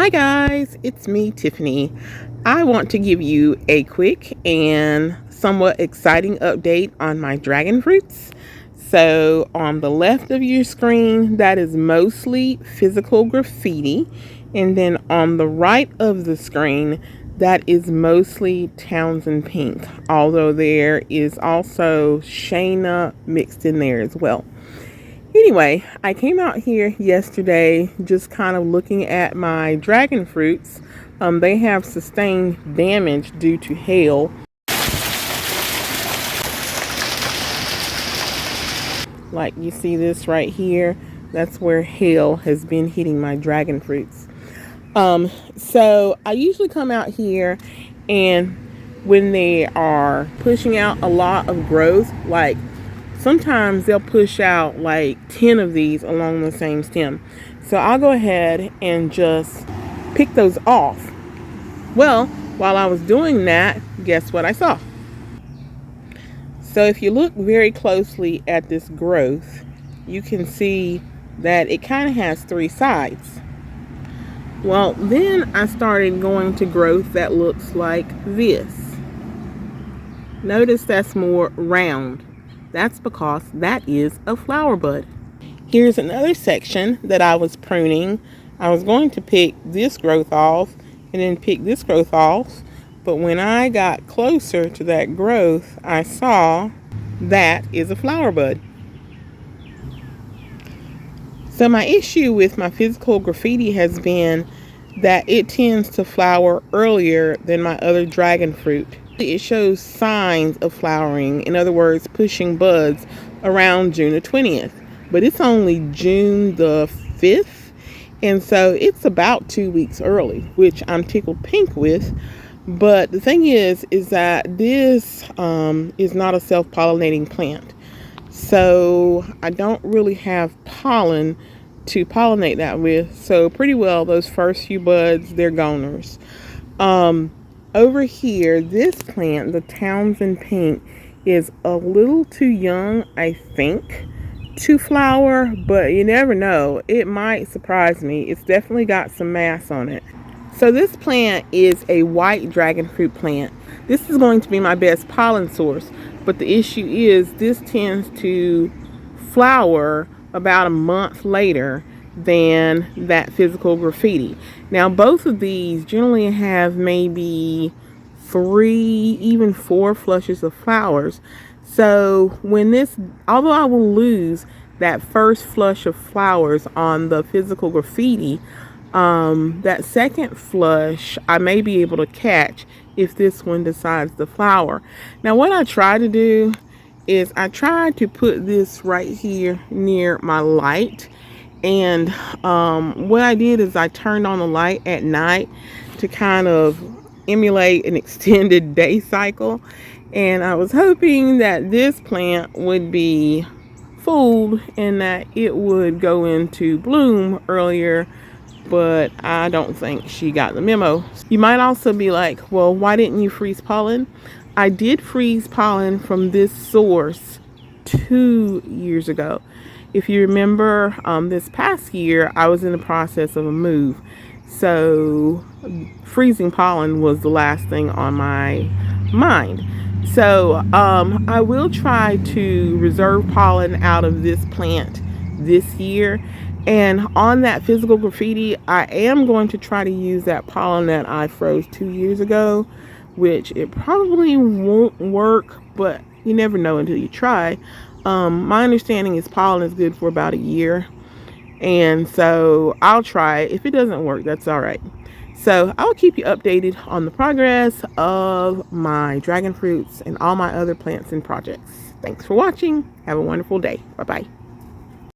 Hi guys, it's me, Tiffany. I want to give you a quick and somewhat exciting update on my dragon fruits. So on the left of your screen, that is mostly physical graffiti. And then on the right of the screen, that is mostly Townsend Pink, although there is also Shayna mixed in there as well. Anyway, I came out here yesterday just kind of looking at my dragon fruits. They have sustained damage due to hail. Like you see this right here, that's where hail has been hitting my dragon fruits. So I usually come out here, and when they are pushing out a lot of growth, like sometimes they'll push out like 10 of these along the same stem. So I'll go ahead and just pick those off. Well, while I was doing that, guess what I saw? So if you look very closely at this growth, you can see that it kind of has three sides. Well, then I started going to growth that looks like this. Notice that's more round. That's because that is a flower bud. Here's another section that I was pruning. I was going to pick this growth off and then pick this growth off, but when I got closer to that growth, I saw that is a flower bud. So my issue with my physical graffiti has been that it tends to flower earlier than my other dragon fruit. It shows signs of flowering, in other words, pushing buds around June the 20th. But it's only June the 5th, and so it's about 2 weeks early, which I'm tickled pink with. But the thing is that this is not a self-pollinating plant. So I don't really have pollen to pollinate that with. So pretty well those first few buds, they're goners. Over here, this plant, the Townsend Pink, is a little too young, I think, to flower, but you never know. It might surprise me. It's definitely got some mass on it. So this plant is a white dragon fruit plant. This is going to be my best pollen source, but the issue is this tends to flower about a month later than that physical graffiti. Now both of these generally have maybe 3, even 4 flushes of flowers. So when this, although I will lose that first flush of flowers on the physical graffiti, that second flush I may be able to catch if this one decides to flower. Now what I try to do is I tried to put this right here near my light, and what I did is I turned on the light at night to kind of emulate an extended day cycle, and I was hoping that this plant would be fooled and that it would go into bloom earlier, but I don't think she got the memo. You might also be like, well, why didn't you freeze pollen? I did freeze pollen from this source 2 years ago. If you remember, this past year, I was in the process of a move. So freezing pollen was the last thing on my mind. So I will try to reserve pollen out of this plant this year. And on that physical graffiti, I am going to try to use that pollen that I froze 2 years ago, which it probably won't work, but you never know until you try. My understanding is pollen is good for about a year, and so I'll try it. If it doesn't work, that's all right. So I'll keep you updated on the progress of my dragon fruits and all my other plants and projects. Thanks for watching. Have a wonderful day. Bye bye.